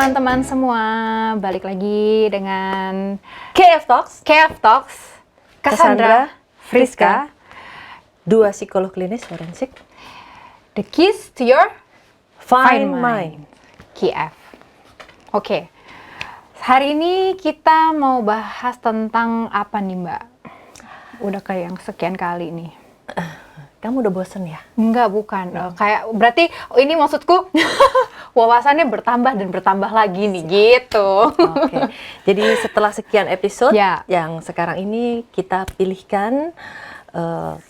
teman-teman semua, balik lagi dengan KF Talks, Cassandra, Friska, dua psikolog klinis forensik, the keys to your Fine Mind. KF. Oke, hari ini kita mau bahas tentang apa nih Mbak? Udah kayak yang sekian kali nih. Kamu udah bosen ya? Enggak, bukan. Kayak berarti ini maksudku wawasannya bertambah dan bertambah lagi nih, gitu. Oke. Jadi setelah sekian episode, Ya. yang sekarang ini kita pilihkan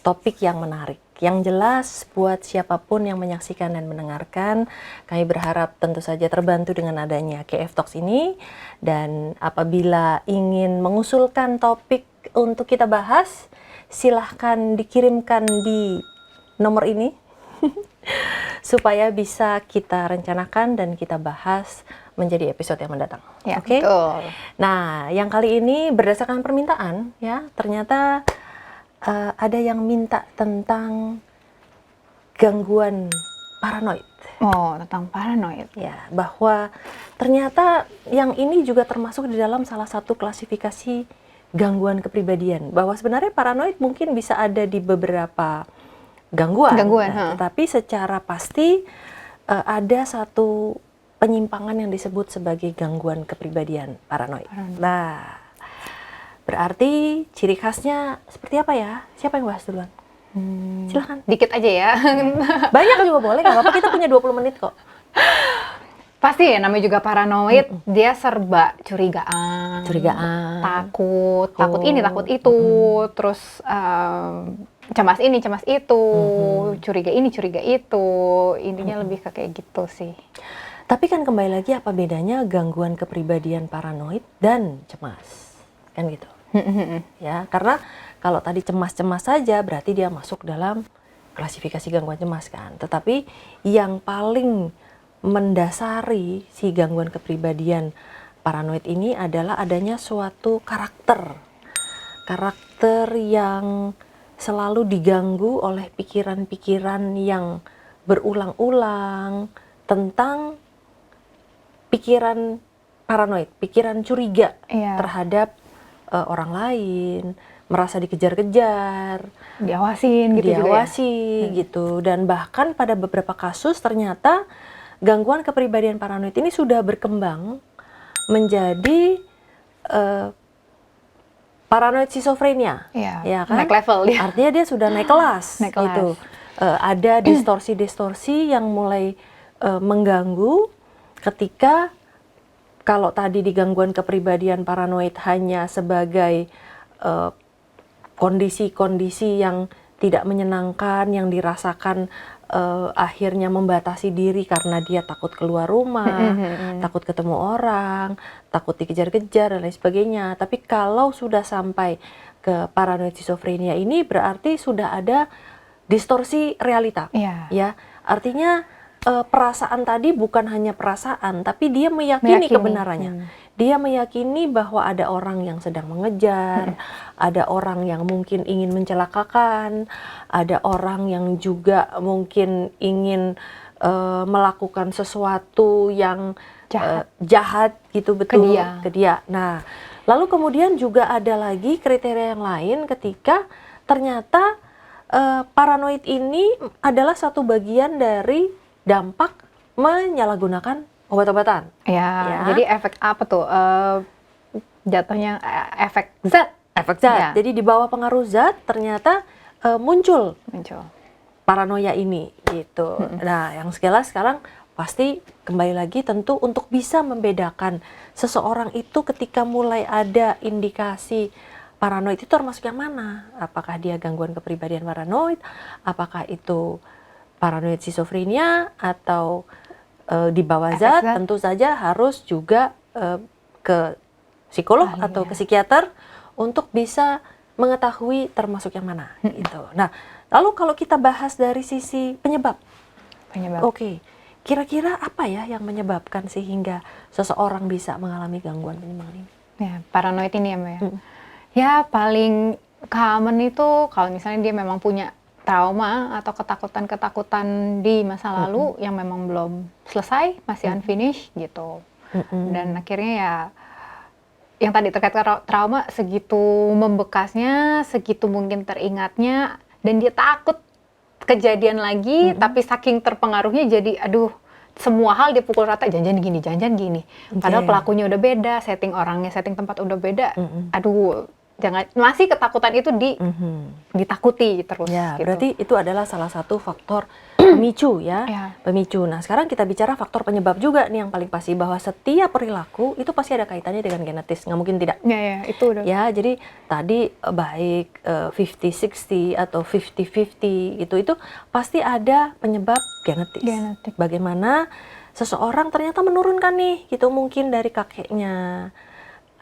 topik yang menarik. Yang jelas buat siapapun yang menyaksikan dan mendengarkan, kami berharap tentu saja terbantu dengan adanya KF Talks ini. Dan apabila ingin mengusulkan topik untuk kita bahas, silahkan dikirimkan di nomor ini supaya bisa kita rencanakan dan kita bahas menjadi episode yang mendatang. Ya, Oke? betul. Nah, yang kali ini berdasarkan permintaan, ya, ternyata ada yang minta tentang gangguan paranoid. Oh, tentang paranoid. Ya, bahwa ternyata yang ini juga termasuk di dalam salah satu klasifikasi gangguan kepribadian. Bahwa sebenarnya paranoid mungkin bisa ada di beberapa gangguan, tetapi secara pasti ada satu penyimpangan yang disebut sebagai gangguan kepribadian paranoid. Nah, berarti ciri khasnya seperti apa ya? Siapa yang bahas duluan? Silahkan. Dikit aja ya. Banyak juga boleh, nggak apa-apa, kita punya 20 menit kok. Pasti ya, namanya juga paranoid, dia serba curigaan, takut ini, takut itu, terus cemas ini, cemas itu, curiga ini, curiga itu, intinya lebih ke kayak gitu sih. Tapi kan kembali lagi, apa bedanya gangguan kepribadian paranoid dan cemas? Kan gitu. Ya, karena kalau tadi cemas-cemas saja berarti dia masuk dalam klasifikasi gangguan cemas kan. Tetapi yang paling mendasari si gangguan kepribadian paranoid ini adalah adanya suatu karakter yang selalu diganggu oleh pikiran-pikiran yang berulang-ulang tentang pikiran paranoid, pikiran curiga terhadap orang lain, merasa dikejar-kejar, diawasin gitu. Dan bahkan pada beberapa kasus ternyata gangguan kepribadian paranoid ini sudah berkembang menjadi paranoid schizophrenia, ya kan? Naik level dia. Artinya dia sudah naik kelas. Gitu. Ada distorsi-distorsi yang mulai mengganggu ketika kalau tadi di gangguan kepribadian paranoid hanya sebagai kondisi-kondisi yang tidak menyenangkan, yang dirasakan akhirnya membatasi diri karena dia takut keluar rumah, takut ketemu orang, takut dikejar-kejar dan lain sebagainya. Tapi kalau sudah sampai ke paranoid schizophrenia ini berarti sudah ada distorsi realita. Ya, artinya perasaan tadi bukan hanya perasaan, tapi dia meyakini kebenarannya. Dia meyakini bahwa ada orang yang sedang mengejar, ada orang yang mungkin ingin mencelakakan, ada orang yang juga mungkin ingin melakukan sesuatu yang jahat gitu, betul, ke dia. Nah, lalu kemudian juga ada lagi kriteria yang lain ketika ternyata paranoid ini adalah satu bagian dari dampak menyalahgunakan obat-obatan. Ya, jadi efek apa tuh? Jatuhnya efek zat. Ya. Jadi di bawah pengaruh zat ternyata muncul paranoia ini gitu. Nah, yang sekarang pasti kembali lagi tentu untuk bisa membedakan seseorang itu ketika mulai ada indikasi paranoid itu termasuk yang mana? Apakah dia gangguan kepribadian paranoid? Apakah itu paranoid schizophrenia atau di bawah zat? Tentu saja harus juga ke psikolog atau ke psikiater untuk bisa mengetahui termasuk yang mana gitu. Nah, lalu kalau kita bahas dari sisi penyebab. Oke. Kira-kira apa ya yang menyebabkan sehingga seseorang bisa mengalami gangguan penyimpangan ini? Ya, paranoid ini ya Mbak ya. Ya, paling common itu kalau misalnya dia memang punya trauma atau ketakutan-ketakutan di masa lalu yang memang belum selesai, masih unfinished gitu. Dan akhirnya ya yang tadi terkait trauma, segitu membekasnya, segitu mungkin teringatnya, dan dia takut kejadian lagi, tapi saking terpengaruhnya jadi aduh, semua hal dia pukul rata, jangan gini, jangan gini. Padahal pelakunya udah beda, setting orangnya, setting tempat udah beda. Aduh, jangan, masih ketakutan itu ditakuti terus. Ya, gitu. berarti itu adalah salah satu faktor pemicu ya, pemicu. Nah, sekarang kita bicara faktor penyebab juga nih yang paling pasti, bahwa setiap perilaku itu pasti ada kaitannya dengan genetis, nggak mungkin tidak. Ya, itu udah. Ya, jadi tadi baik 50-60 atau 50-50 itu pasti ada penyebab genetis. Bagaimana seseorang ternyata menurunkan nih, gitu, mungkin dari kakeknya,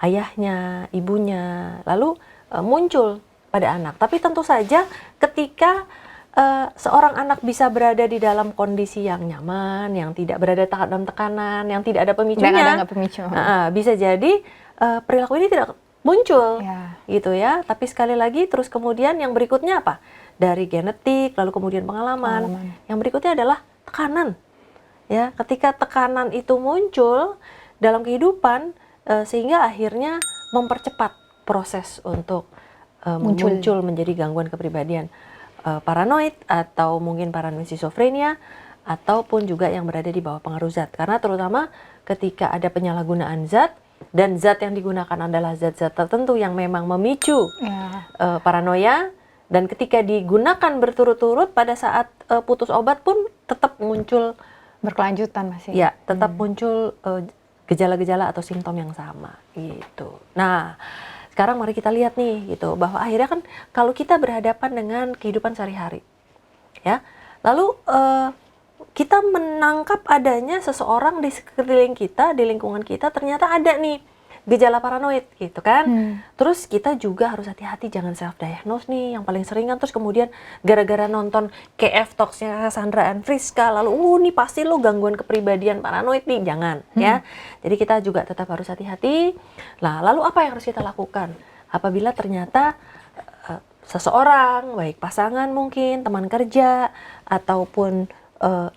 ayahnya, ibunya, lalu muncul pada anak. Tapi tentu saja ketika seorang anak bisa berada di dalam kondisi yang nyaman, yang tidak berada dalam tekanan, yang tidak ada pemicunya, bisa jadi perilaku ini tidak muncul, gitu ya. Tapi sekali lagi, terus kemudian yang berikutnya apa? Dari genetik, lalu kemudian pengalaman. Yang berikutnya adalah tekanan. Ya, ketika tekanan itu muncul dalam kehidupan, sehingga akhirnya mempercepat proses untuk muncul menjadi gangguan kepribadian paranoid, atau mungkin paranoid schizophrenia, ataupun juga yang berada di bawah pengaruh zat. Karena terutama ketika ada penyalahgunaan zat, dan zat yang digunakan adalah zat-zat tertentu yang memang memicu paranoia, dan ketika digunakan berturut-turut pada saat putus obat pun tetap muncul berkelanjutan masih. Ya, tetap muncul gejala-gejala atau simptom yang sama gitu. Nah, sekarang mari kita lihat nih gitu, bahwa akhirnya kan kalau kita berhadapan dengan kehidupan sehari-hari, ya, lalu kita menangkap adanya seseorang di sekeliling kita, di lingkungan kita, ternyata ada nih gejala paranoid gitu kan. Terus kita juga harus hati-hati, jangan self-diagnose nih, yang paling sering kan. Terus kemudian gara-gara nonton KF Talks-nya Sandra and Friska, lalu nih pasti lo gangguan kepribadian paranoid nih, jangan ya. Jadi kita juga tetap harus hati-hati. Nah, lalu apa yang harus kita lakukan apabila ternyata seseorang, baik pasangan mungkin, teman kerja, ataupun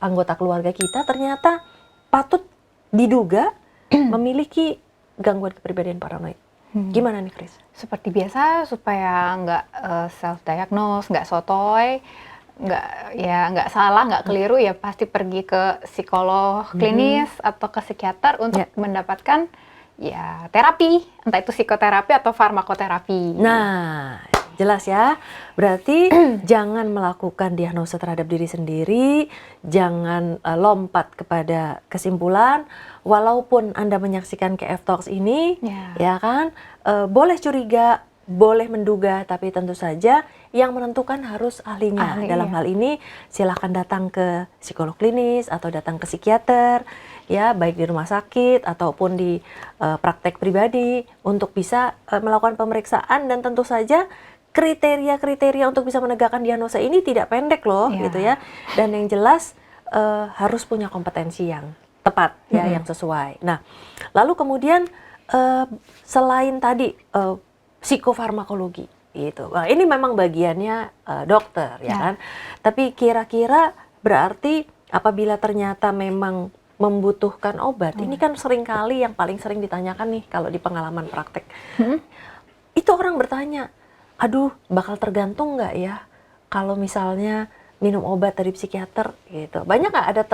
anggota keluarga kita ternyata patut diduga memiliki gangguan kepribadian paranoid. Gimana nih, Chris? Seperti biasa, supaya nggak self-diagnose, nggak sotoy, nggak salah, nggak keliru, ya pasti pergi ke psikolog klinis atau ke psikiater untuk mendapatkan ya terapi, entah itu psikoterapi atau farmakoterapi. Nah, jelas ya. Berarti jangan melakukan diagnosa terhadap diri sendiri, jangan lompat kepada kesimpulan. Walaupun Anda menyaksikan KF Talks ini, ya kan, boleh curiga, boleh menduga, tapi tentu saja yang menentukan harus ahlinya. Dalam hal ini silahkan datang ke psikolog klinis atau datang ke psikiater, ya, baik di rumah sakit ataupun di praktek pribadi, untuk bisa melakukan pemeriksaan. Dan tentu saja kriteria-kriteria untuk bisa menegakkan diagnosa ini tidak pendek loh, gitu ya. Dan yang jelas harus punya kompetensi yang tepat, ya, yang sesuai. Nah, lalu kemudian selain tadi psikofarmakologi, gitu. Nah, ini memang bagiannya dokter, ya kan. Tapi kira-kira berarti apabila ternyata memang membutuhkan obat, ini kan seringkali yang paling sering ditanyakan nih kalau di pengalaman praktek. Itu orang bertanya, aduh, bakal tergantung nggak ya kalau misalnya minum obat dari psikiater, gitu. Banyak nggak ada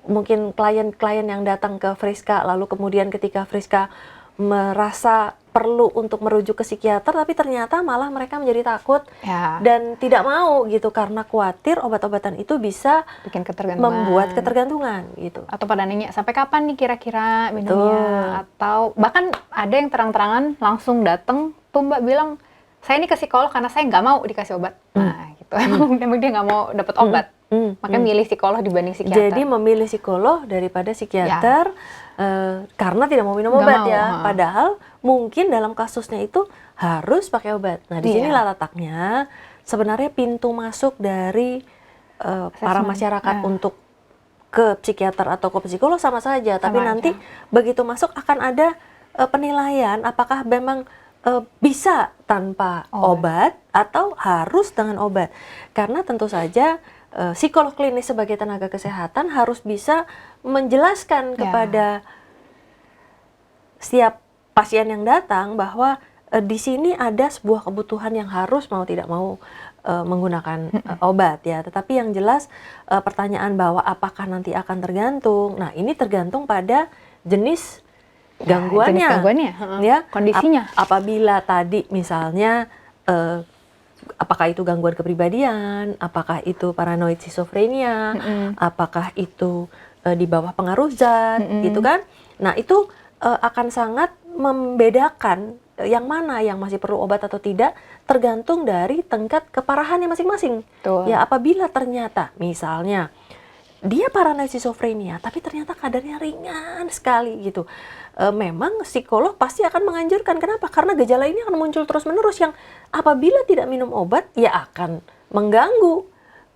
mungkin klien-klien yang datang ke Friska, lalu kemudian ketika Friska merasa perlu untuk merujuk ke psikiater, tapi ternyata malah mereka menjadi takut dan tidak mau gitu, karena khawatir obat-obatan itu bisa bikin ketergantungan, membuat ketergantungan gitu. Atau pada nanya sampai kapan nih kira-kira minumnya, atau bahkan ada yang terang-terangan langsung datang tuh Mbak bilang, saya ini ke psikolog karena saya nggak mau dikasih obat. Nah gitu, emang dia nggak mau dapat obat. Makanya milih psikolog dibanding psikiater. Jadi memilih psikolog daripada psikiater karena tidak mau minum obat ya. Padahal mungkin dalam kasusnya itu harus pakai obat. Nah, di sinilah letaknya sebenarnya pintu masuk dari para masyarakat untuk ke psikiater atau ke psikolog sama saja. Tapi nanti begitu masuk akan ada penilaian apakah memang bisa tanpa obat atau harus dengan obat. Karena tentu saja psikolog klinis sebagai tenaga kesehatan harus bisa menjelaskan kepada setiap pasien yang datang bahwa di sini ada sebuah kebutuhan yang harus mau tidak mau menggunakan obat ya. Tetapi yang jelas pertanyaan bahwa apakah nanti akan tergantung. Nah, ini tergantung pada jenis gangguannya, jenis gangguannya, ya, kondisinya. Apabila tadi misalnya apakah itu gangguan kepribadian, apakah itu paranoid schizophrenia, apakah itu di bawah pengaruh zat, gitu kan? Nah, itu akan sangat membedakan yang mana yang masih perlu obat atau tidak, tergantung dari tingkat keparahannya masing-masing. Ya, apabila ternyata misalnya dia paranoid schizophrenia, tapi ternyata kadarnya ringan sekali gitu. Memang psikolog pasti akan menganjurkan. Kenapa? Karena gejala ini akan muncul terus-menerus yang apabila tidak minum obat, ya akan mengganggu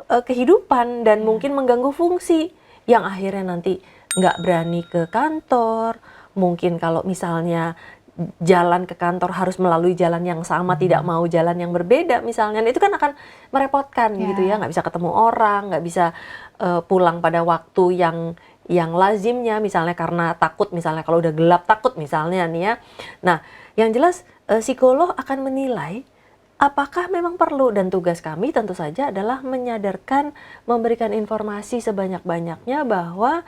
kehidupan dan mungkin mengganggu fungsi. Yang akhirnya nanti nggak berani ke kantor. Mungkin kalau misalnya jalan ke kantor harus melalui jalan yang sama, tidak mau jalan yang berbeda misalnya. Nah, itu kan akan merepotkan gitu ya, nggak bisa ketemu orang, nggak bisa pulang pada waktu yang lazimnya misalnya karena takut, misalnya kalau udah gelap takut misalnya nih ya. Nah, yang jelas psikolog akan menilai apakah memang perlu, dan tugas kami tentu saja adalah menyadarkan, memberikan informasi sebanyak-banyaknya bahwa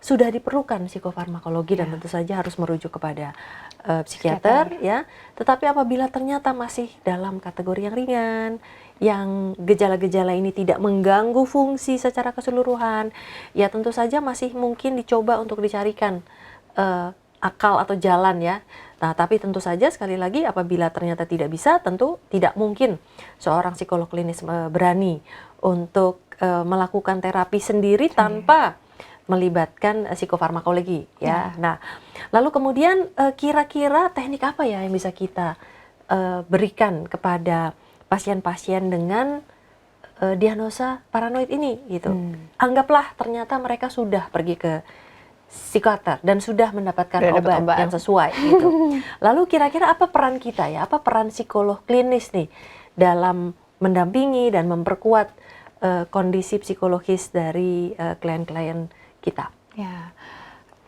sudah diperlukan psikofarmakologi dan tentu saja harus merujuk kepada psikiater ya. Tetapi apabila ternyata masih dalam kategori yang ringan, yang gejala-gejala ini tidak mengganggu fungsi secara keseluruhan, ya tentu saja masih mungkin dicoba untuk dicarikan akal atau jalan ya. Nah, tapi tentu saja sekali lagi apabila ternyata tidak bisa, tentu tidak mungkin seorang psikolog klinis berani untuk melakukan terapi sendiri tanpa melibatkan psikofarmakologi ya. Nah, lalu kemudian kira-kira teknik apa ya yang bisa kita berikan kepada pasien-pasien dengan diagnosa paranoid ini gitu. Anggaplah ternyata mereka sudah pergi ke psikiater dan sudah mendapatkan obat yang sesuai gitu. Lalu kira-kira apa peran kita ya? Apa peran psikolog klinis nih dalam mendampingi dan memperkuat kondisi psikologis dari klien-klien kita? Ya,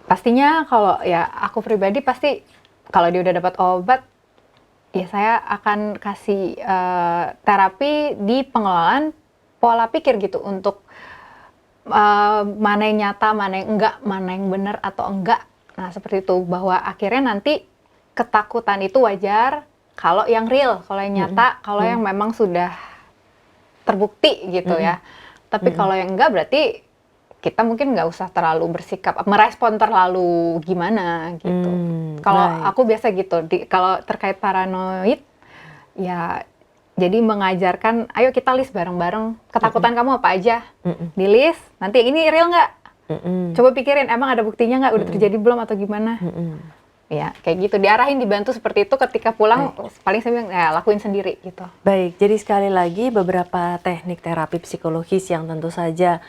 pastinya kalau ya aku pribadi pasti kalau dia udah dapat obat, ya saya akan kasih terapi di pengelolaan pola pikir gitu untuk mana yang nyata, mana yang enggak, mana yang benar atau enggak. Nah, seperti itu, bahwa akhirnya nanti ketakutan itu wajar kalau yang real, kalau yang nyata, kalau yang memang sudah terbukti gitu ya. Tapi kalau yang enggak berarti kita mungkin nggak usah terlalu bersikap, merespon terlalu gimana gitu. Kalau aku biasa gitu, kalau terkait paranoid, ya jadi mengajarkan, ayo kita list bareng-bareng, ketakutan kamu apa aja, di list, nanti ini real nggak? Coba pikirin, emang ada buktinya nggak, udah terjadi belum atau gimana? Ya, kayak gitu, diarahin, dibantu seperti itu, ketika pulang paling saya bilang, ya lakuin sendiri gitu. Baik, jadi sekali lagi beberapa teknik terapi psikologis yang tentu saja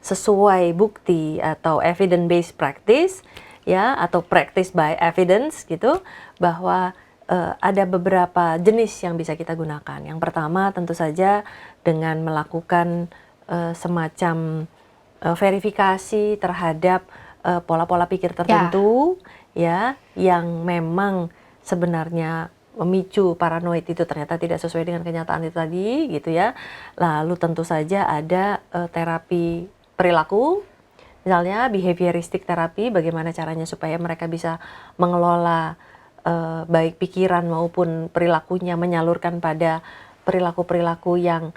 sesuai bukti atau evidence based practice ya, atau practice by evidence gitu, bahwa ada beberapa jenis yang bisa kita gunakan. Yang pertama tentu saja dengan melakukan semacam verifikasi terhadap pola-pola pikir tertentu ya, yang memang sebenarnya memicu paranoid itu ternyata tidak sesuai dengan kenyataan itu tadi gitu ya. Lalu tentu saja ada terapi perilaku, misalnya behavioristic terapi, bagaimana caranya supaya mereka bisa mengelola baik pikiran maupun perilakunya, menyalurkan pada perilaku-perilaku yang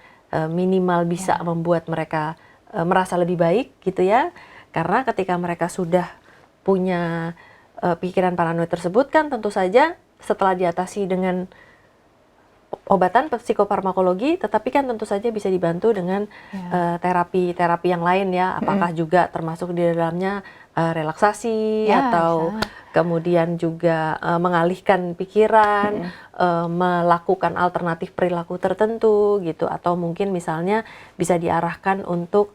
minimal bisa membuat mereka merasa lebih baik gitu ya. Karena ketika mereka sudah punya pikiran paranoid tersebut kan tentu saja setelah diatasi dengan obatan psikofarmakologi, tetapi kan tentu saja bisa dibantu dengan terapi-terapi yang lain ya. Apakah juga termasuk di dalamnya relaksasi atau kemudian juga mengalihkan pikiran, melakukan alternatif perilaku tertentu gitu, atau mungkin misalnya bisa diarahkan untuk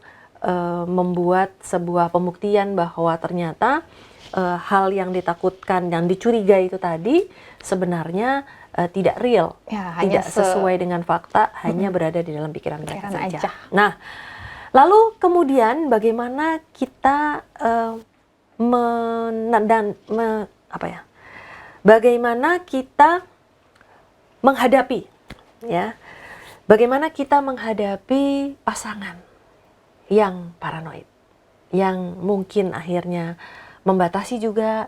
membuat sebuah pembuktian bahwa ternyata hal yang ditakutkan, yang dicurigai itu tadi sebenarnya tidak real, tidak sesuai dengan fakta, hanya berada di dalam pikiran mereka saja. Nah, lalu kemudian bagaimana kita bagaimana kita menghadapi, ya, bagaimana kita menghadapi pasangan yang paranoid, yang mungkin akhirnya membatasi juga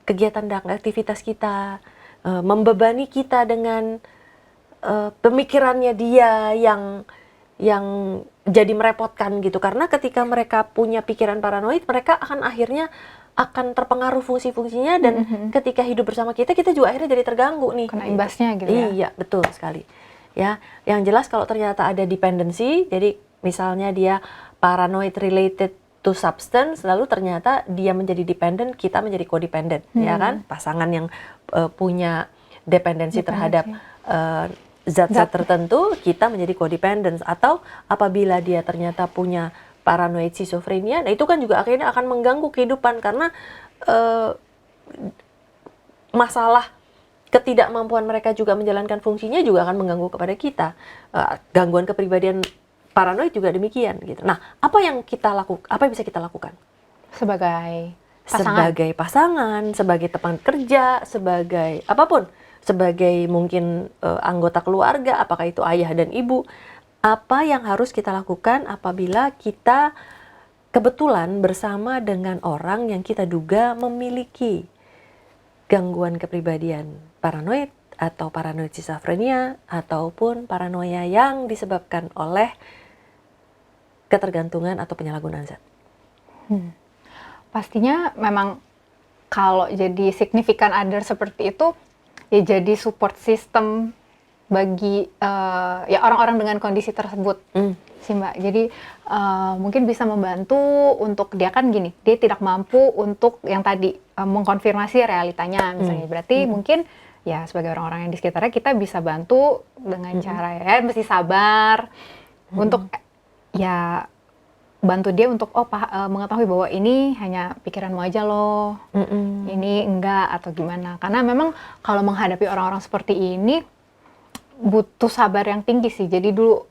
kegiatan dan aktivitas kita, membebani kita dengan pemikirannya dia yang jadi merepotkan gitu. Karena ketika mereka punya pikiran paranoid, mereka akan akhirnya akan terpengaruh fungsi-fungsinya, dan ketika hidup bersama kita juga akhirnya jadi terganggu nih. Kena imbasnya gitu ya. Iya, betul sekali. Ya, yang jelas kalau ternyata ada dependency, jadi misalnya dia paranoid related to substance, lalu ternyata dia menjadi dependent, kita menjadi codependent, ya kan? Pasangan yang punya dependensi terhadap zat-zat tertentu, kita menjadi codependent. Atau apabila dia ternyata punya paranoid schizophrenia, nah itu kan juga akhirnya akan mengganggu kehidupan, karena masalah ketidakmampuan mereka juga menjalankan fungsinya juga akan mengganggu kepada kita. Gangguan kepribadian paranoid juga demikian gitu. Nah, apa yang bisa kita lakukan? Sebagai pasangan, sebagai teman kerja, sebagai apapun, sebagai mungkin anggota keluarga, apakah itu ayah dan ibu, apa yang harus kita lakukan apabila kita kebetulan bersama dengan orang yang kita duga memiliki gangguan kepribadian paranoid atau paranoid schizophrenia ataupun paranoia yang disebabkan oleh ketergantungan atau penyalahgunaan zat. Pastinya memang kalau jadi significant other seperti itu, ya jadi support system bagi ya orang-orang dengan kondisi tersebut sih Mbak. Jadi mungkin bisa membantu untuk dia, kan gini, dia tidak mampu untuk yang tadi mengkonfirmasi realitanya misalnya. Berarti mungkin ya sebagai orang-orang yang di sekitarnya kita bisa bantu dengan cara ya mesti sabar untuk ya bantu dia untuk mengetahui bahwa ini hanya pikiranmu aja loh, ini enggak atau gimana. Karena memang kalau menghadapi orang-orang seperti ini butuh sabar yang tinggi sih. Jadi dulu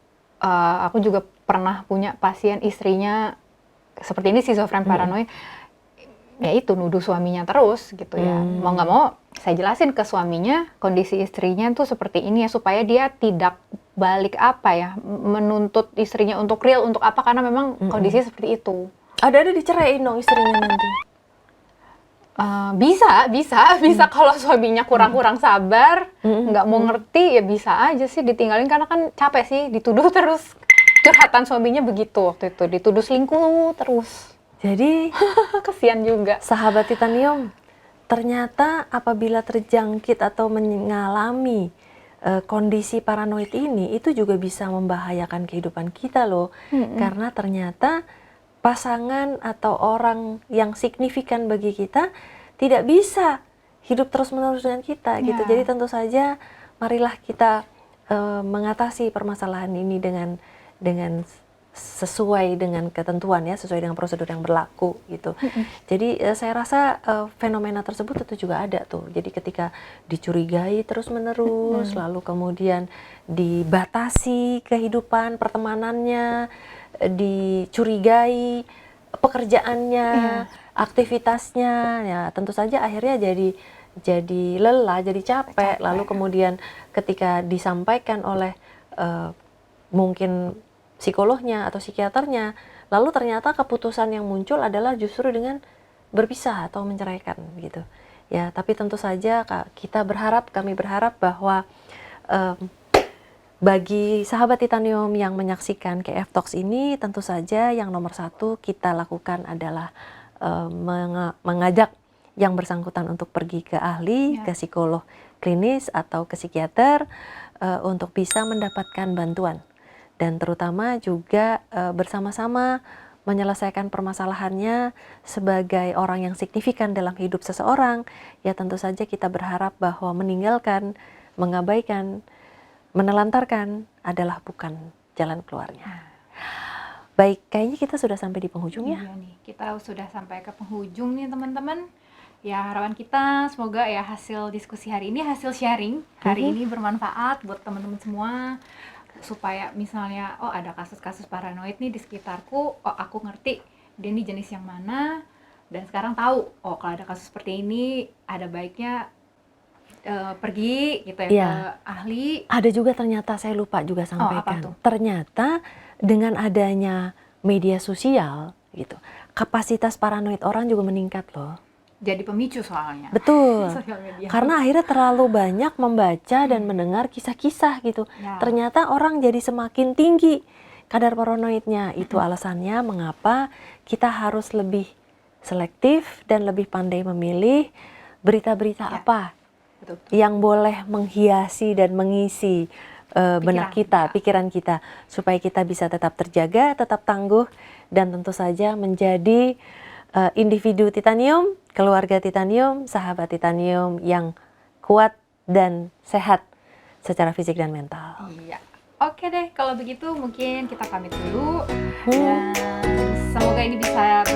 aku juga pernah punya pasien istrinya seperti ini, schizofren paranoid. Ya itu nuduh suaminya terus gitu ya. Mau nggak mau saya jelasin ke suaminya kondisi istrinya tuh seperti ini ya, supaya dia tidak balik menuntut istrinya untuk real, untuk apa, karena memang kondisinya seperti itu. Ada diceraiin dong istrinya nanti. Bisa kalau suaminya kurang sabar, nggak mau ngerti, ya bisa aja sih ditinggalin, karena kan capek sih dituduh terus. Curhatan suaminya begitu waktu itu, dituduh selingkuh terus. Jadi kesian juga. Sahabat Titanium, ternyata apabila terjangkit atau mengalami kondisi paranoid ini, itu juga bisa membahayakan kehidupan kita loh. Karena ternyata pasangan atau orang yang signifikan bagi kita tidak bisa hidup terus-menerus dengan kita gitu. Jadi tentu saja marilah kita mengatasi permasalahan ini dengan sesuai dengan ketentuan ya, sesuai dengan prosedur yang berlaku gitu. Jadi saya rasa fenomena tersebut tentu juga ada tuh. Jadi ketika dicurigai terus-menerus, lalu kemudian dibatasi kehidupan pertemanannya, dicurigai pekerjaannya, aktivitasnya, ya tentu saja akhirnya jadi lelah, jadi capek. Lalu kemudian ketika disampaikan oleh mungkin psikolognya atau psikiaternya, lalu ternyata keputusan yang muncul adalah justru dengan berpisah atau menceraikan gitu. Ya, tapi tentu saja kami berharap bahwa bagi sahabat Titanium yang menyaksikan KF Talks ini, tentu saja yang nomor satu kita lakukan adalah mengajak yang bersangkutan untuk pergi ke ahli, ke psikolog klinis atau ke psikiater untuk bisa mendapatkan bantuan. Dan terutama juga bersama-sama menyelesaikan permasalahannya sebagai orang yang signifikan dalam hidup seseorang. Ya tentu saja kita berharap bahwa meninggalkan, mengabaikan, menelantarkan adalah bukan jalan keluarnya. Baik, kayaknya kita sudah sampai di penghujung ya. Iya nih, kita sudah sampai ke penghujung nih teman-teman. Ya harapan kita semoga ya hasil diskusi hari ini, hasil sharing hari ini bermanfaat buat teman-teman semua. Supaya misalnya ada kasus-kasus paranoid nih di sekitarku, aku ngerti dia nih jenis yang mana, dan sekarang tahu kalau ada kasus seperti ini ada baiknya pergi gitu ya Iya. ke ahli. Ada juga ternyata saya lupa juga apa sampaikan. tuh? Ternyata dengan adanya media sosial gitu, kapasitas paranoid orang juga meningkat loh. Jadi pemicu soalnya. Betul. Sosial media. Karena akhirnya terlalu banyak membaca dan mendengar kisah-kisah gitu. Ya. Ternyata orang jadi semakin tinggi kadar paranoidnya. Itu alasannya mengapa kita harus lebih selektif dan lebih pandai memilih berita-berita Ya. apa Betul. yang boleh menghiasi dan mengisi benak kita, ya. pikiran kita, supaya kita bisa tetap terjaga, tetap tangguh, dan tentu saja menjadi individu titanium, keluarga titanium, sahabat titanium yang kuat dan sehat secara fisik dan mental. Iya. Oke deh, kalau begitu mungkin kita pamit dulu dan semoga ini bisa